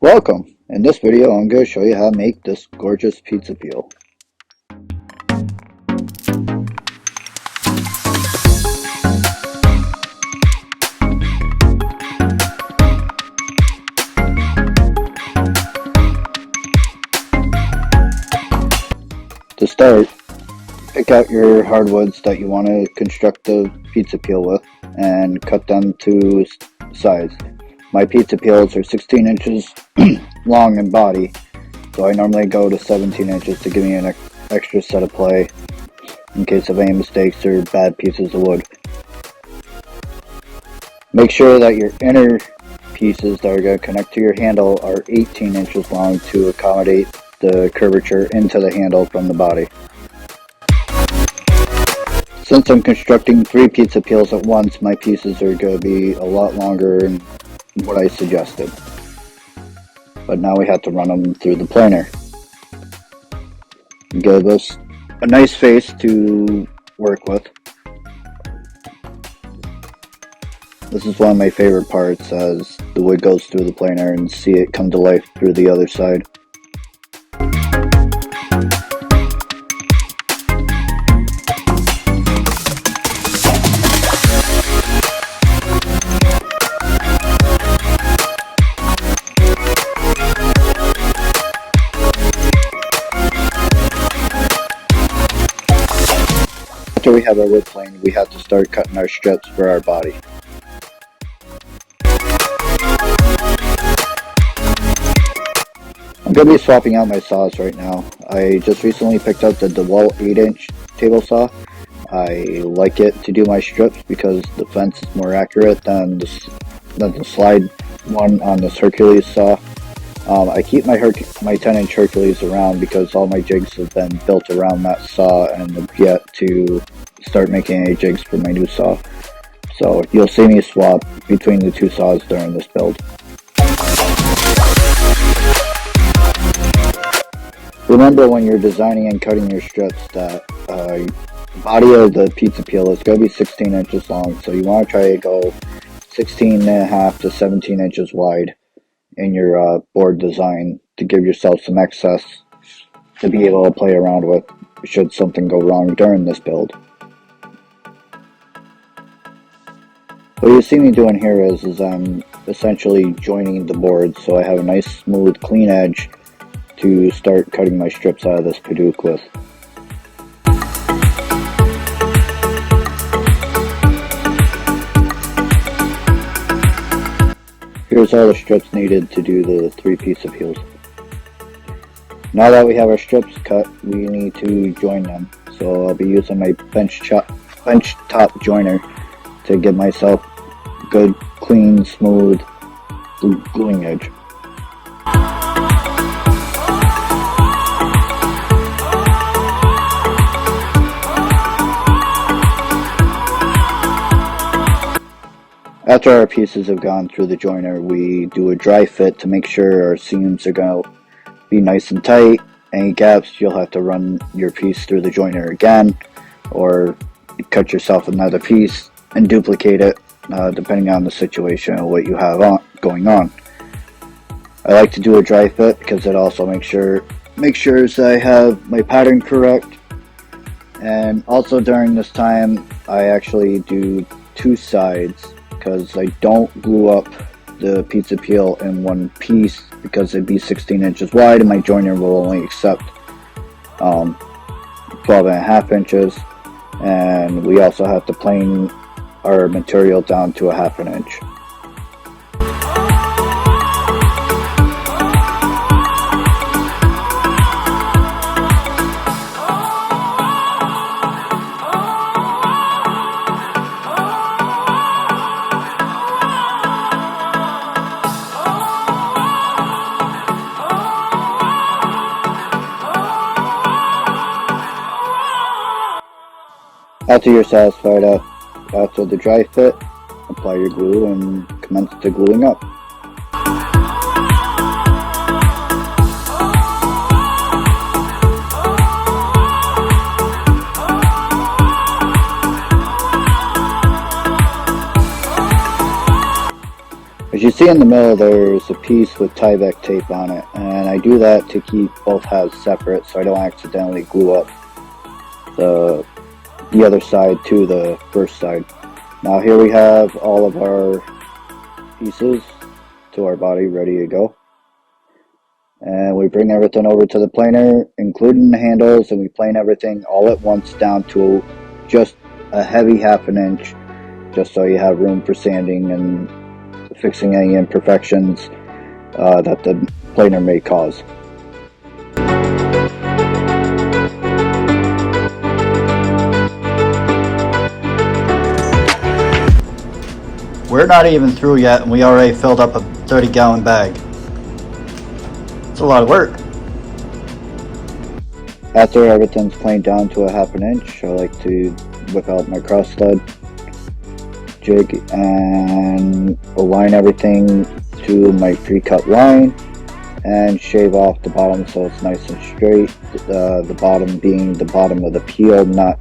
Welcome! In this video I'm going to show you how to make this gorgeous pizza peel. To start, pick out your hardwoods that you want to construct the pizza peel with and cut them to size. My pizza peels are 16 inches long in body, so I normally go to 17 inches to give me an extra set of play in case of any mistakes or bad pieces of wood. Make sure that your inner pieces that are going to connect to your handle are 18 inches long to accommodate the curvature into the handle from the body. Since I'm constructing 3 pizza peels at once, my pieces are going to be a lot longer than what I suggested. But now we have to run them through the planer. Give us a nice face to work with. This is one of my favorite parts as the wood goes through the planer and see it come to life through the other side. After we have our wood planed, we have to start cutting our strips for our body. I'm going to be swapping out my saws right now. I just recently picked up the DeWalt 8-inch table saw. I like it to do my strips because the fence is more accurate than the slide one on this Hercules saw. I keep my 10-inch Hercules around because all my jigs have been built around that saw and have yet to start making any jigs for my new saw. So you'll see me swap between the two saws during this build. Remember when you're designing and cutting your strips that the body of the pizza peel is going to be 16 inches long, so you want to try to go 16.5 to 17 inches wide in your board design to give yourself some excess to be able to play around with should something go wrong during this build. What you see me doing here is I'm essentially joining the board so I have a nice smooth clean edge to start cutting my strips out of this Padook with. Here's all the strips needed to do the 3 pizza peels. Now that we have our strips cut, we need to join them. So I'll be using my bench top joiner to give myself good, clean, smooth gluing edge. After our pieces have gone through the joiner, we do a dry fit to make sure our seams are going to be nice and tight. Any gaps, you'll have to run your piece through the joiner again, or cut yourself another piece and duplicate it, depending on the situation and what you have going on. I like to do a dry fit because it also makes sure I have my pattern correct. And also during this time, I actually do 2 sides, because I don't glue up the pizza peel in one piece because it'd be 16 inches wide and my joiner will only accept 12.5 inches, and we also have to plane our material down to 1/2 inch. After you're satisfied after the dry fit, apply your glue and commence the gluing up. As you see in the middle, there's a piece with Tyvek tape on it, and I do that to keep both halves separate so I don't accidentally glue up the other side to the first side. Now here we have all of our pieces to our body ready to go. And we bring everything over to the planer, including the handles, and we plane everything all at once down to just a heavy 1/2 inch, just so you have room for sanding and fixing any imperfections that the planer may cause. We're not even through yet, and we already filled up a 30-gallon bag. It's a lot of work. After everything's planed down to a 1/2 inch, I like to whip out my cross stud jig and align everything to my pre-cut line and shave off the bottom so it's nice and straight. The bottom being the bottom of the peel, not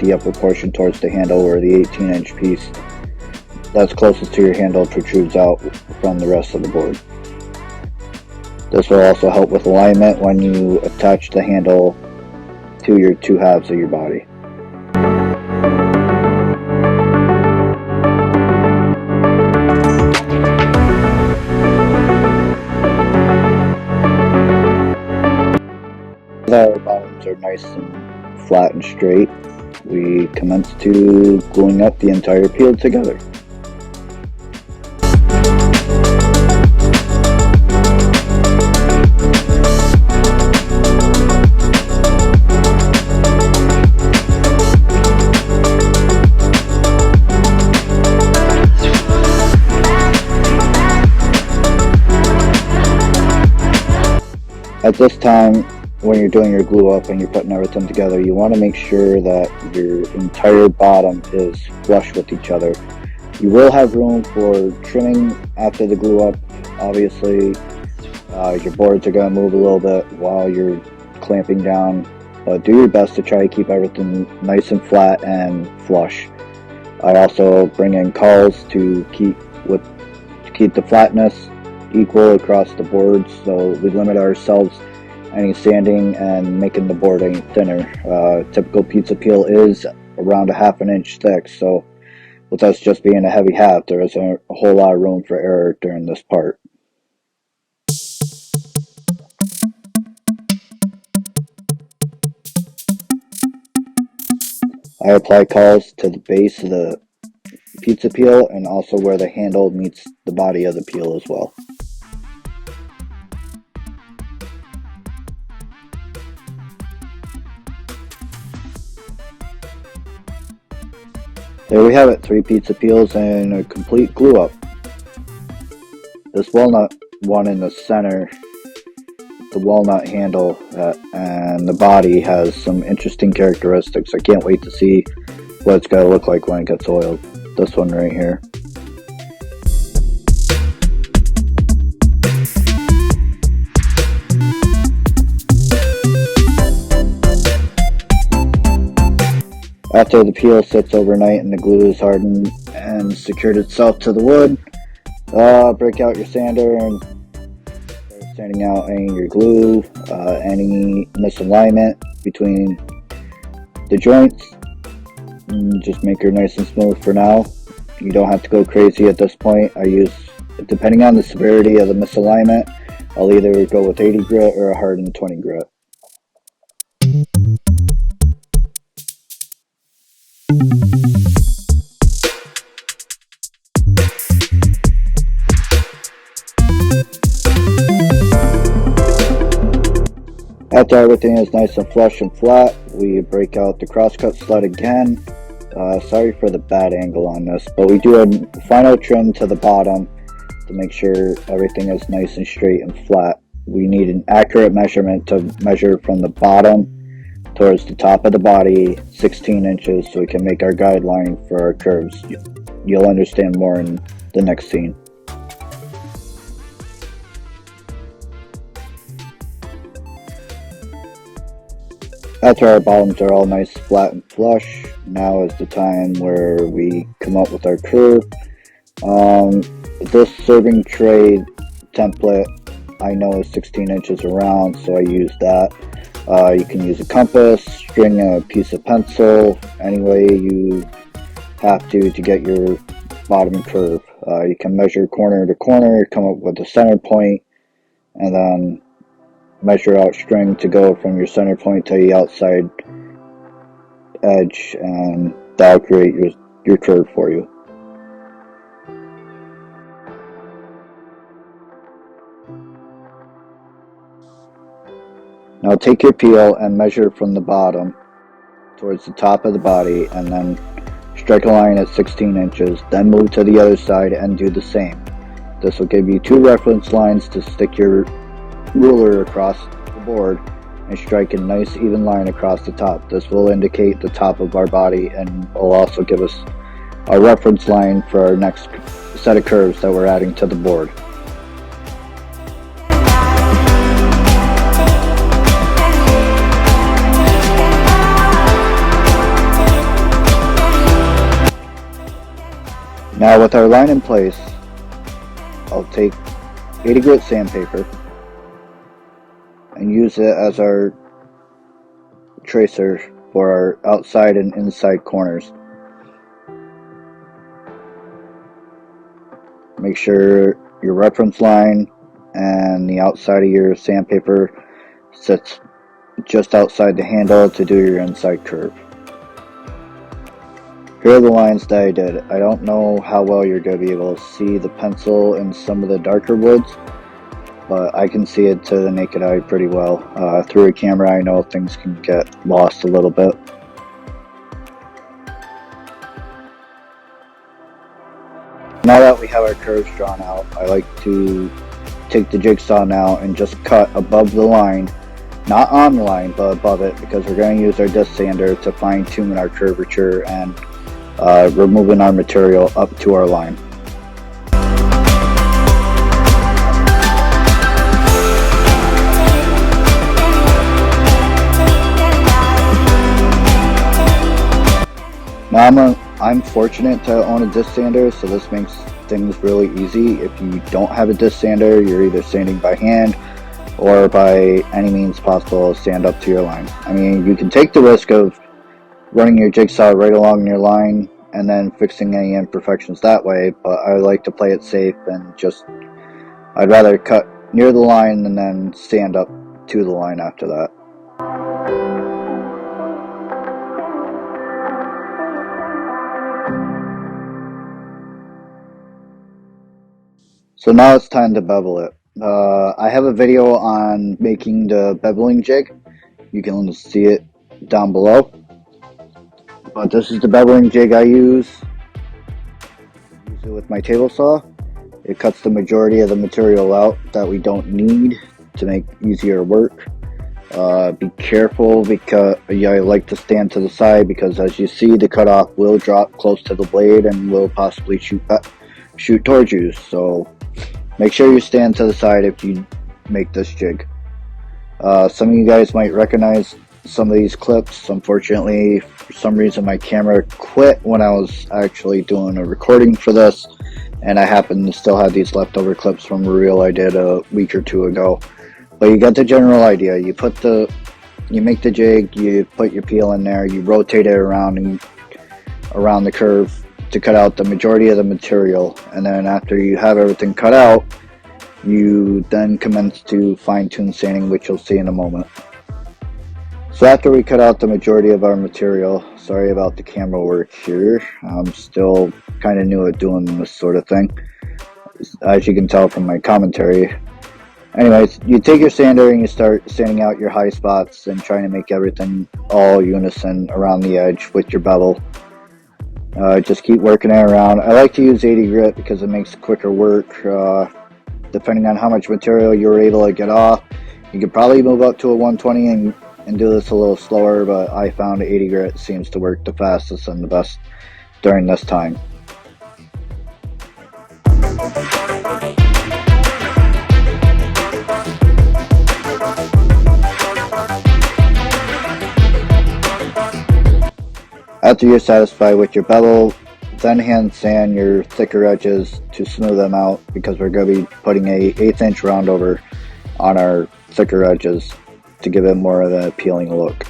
the upper portion towards the handle where the 18-inch piece that's closest to your handle protrudes out from the rest of the board. This will also help with alignment when you attach the handle to your two halves of your body. Our bottoms are nice and flat and straight. We commence to gluing up the entire peel together. At this time, when you're doing your glue up and you're putting everything together, you want to make sure that your entire bottom is flush with each other. You will have room for trimming after the glue up. Obviously, your boards are going to move a little bit while you're clamping down, but do your best to try to keep everything nice and flat and flush. I also bring in cowls to keep the flatness equal across the boards, so we limit ourselves any sanding and making the board any thinner. Typical pizza peel is around a 1/2 inch thick, so with us just being a heavy half, there isn't a whole lot of room for error during this part. I apply cowls to the base of the pizza peel and also where the handle meets the body of the peel as well. There we have it, 3 pizza peels and a complete glue up. This walnut one in the center, the walnut handle and the body has some interesting characteristics. I can't wait to see what it's going to look like when it gets oiled. This one right here. After the peel sits overnight and the glue is hardened and secured itself to the wood, break out your sander and start sanding out any of your glue, any misalignment between the joints, and just make her nice and smooth for now. You don't have to go crazy at this point. Depending on the severity of the misalignment, I'll either go with 80 grit or a hardened 20 grit. After everything is nice and flush and flat, we break out the crosscut sled again. Sorry for the bad angle on this, but we do a final trim to the bottom to make sure everything is nice and straight and flat. We need an accurate measurement to measure from the bottom towards the top of the body, 16 inches, so we can make our guideline for our curves. You'll understand more in the next scene. After our bottoms are all nice, flat, and flush, now is the time where we come up with our curve. This serving tray template I know is 16 inches around, so I use that. You can use a compass, string a piece of pencil, any way you have to get your bottom curve. You can measure corner to corner, come up with a center point, and then measure out string to go from your center point to the outside edge, and that'll create your curve for you. Now take your peel and measure from the bottom towards the top of the body, and then strike a line at 16 inches, then move to the other side and do the same. This will give you two reference lines to stick your ruler across the board and strike a nice even line across the top. This will indicate the top of our body and will also give us a reference line for our next set of curves that we're adding to the board. Now with our line in place, I'll take 80 grit sandpaper and use it as our tracer for our outside and inside corners. Make sure your reference line and the outside of your sandpaper sits just outside the handle to do your inside curve. Here are the lines that I did. I don't know how well you're going to be able to see the pencil in some of the darker woods, but I can see it to the naked eye pretty well. Through a camera, I know things can get lost a little bit. Now that we have our curves drawn out, I like to take the jigsaw now and just cut above the line, not on the line, but above it, because we're going to use our disc sander to fine tune our curvature and removing our material up to our line. Now I'm fortunate to own a disc sander, so this makes things really easy. If you don't have a disc sander, you're either sanding by hand or by any means possible sand up to your line. I mean, you can take the risk of running your jigsaw right along your line and then fixing any imperfections that way, but I like to play it safe and I'd rather cut near the line and then sand up to the line after that. So now it's time to bevel it. I have a video on making the beveling jig. You can see it down below. But this is the beveling jig I use. I use it with my table saw. It cuts the majority of the material out that we don't need to make easier work. Be careful, because I like to stand to the side, because as you see, the cutoff will drop close to the blade and will possibly shoot towards you. So make sure you stand to the side if you make this jig. Some of you guys might recognize some of these clips. Unfortunately, for some reason my camera quit when I was actually doing a recording for this, and I happen to still have these leftover clips from a reel I did a week or two ago. But you get the general idea. You make the jig, you put your peel in there, you rotate it around the curve to cut out the majority of the material, and then after you have everything cut out, you then commence to fine-tune sanding, which you'll see in a moment. So after we cut out the majority of our material, sorry about the camera work here, I'm still kind of new at doing this sort of thing, as you can tell from my commentary. Anyways, you take your sander and you start sanding out your high spots and trying to make everything all unison around the edge with your bevel. Just keep working it around. I like to use 80 grit because it makes quicker work. Depending on how much material you're able to get off, you could probably move up to a 120 and do this a little slower, but I found 80 grit seems to work the fastest and the best during this time. After you're satisfied with your bevel, Then hand sand your thicker edges to smooth them out, because we're going to be putting a 1/8 inch round over on our thicker edges to give it more of an appealing look.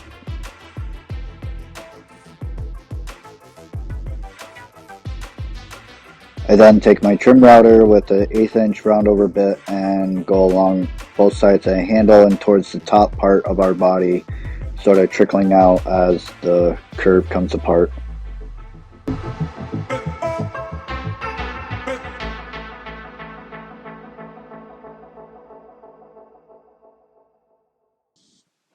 I then take my trim router with the 1/8 inch round over bit and go along both sides of the handle and towards the top part of our body, sort of trickling out as the curve comes apart.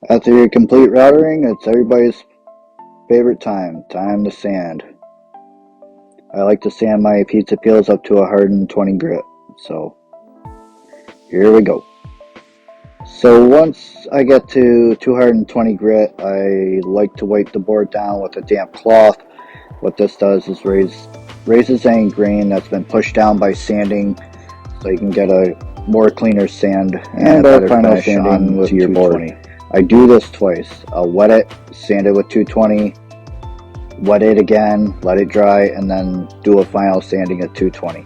After your complete routering, it's everybody's favorite time to sand. I like to sand my pizza peels up to 120 grit, so here we go. So once I get to 220 grit, I like to wipe the board down with a damp cloth. What this does is raises any grain that's been pushed down by sanding, so you can get a more cleaner sand and a final sanding with your board. I do this twice. I'll wet it, sand it with 220, wet it again, let it dry, and then do a final sanding at 220.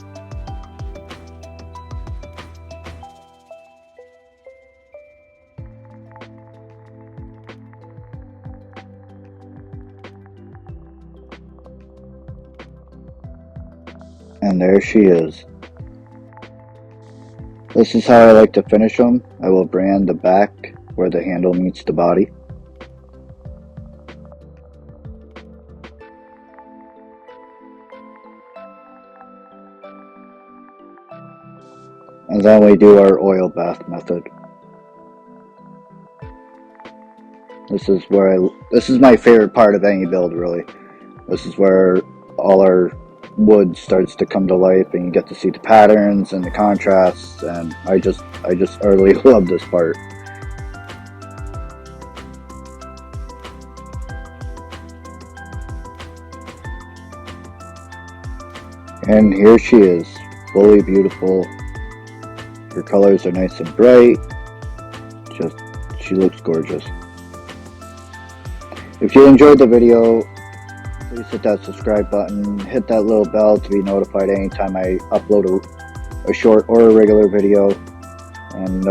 And there she is. This is how I like to finish them. I will brand the back where the handle meets the body. And then we do our oil bath method. This is my favorite part of any build, really. This is where all our wood starts to come to life and you get to see the patterns and the contrasts, and I just utterly love this part. And here she is, fully beautiful. Her colors are nice and bright. She looks gorgeous. If you enjoyed the video, please hit that subscribe button, hit that little bell to be notified anytime I upload a short or a regular video. And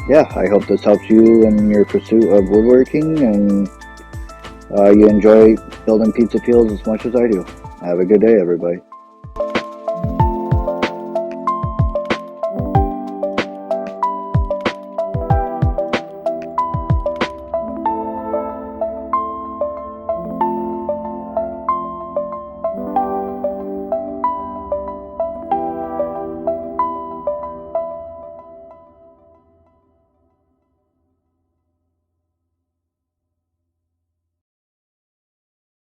yeah, I hope this helps you in your pursuit of woodworking and you enjoy building pizza peels as much as I do. Have a good day, everybody.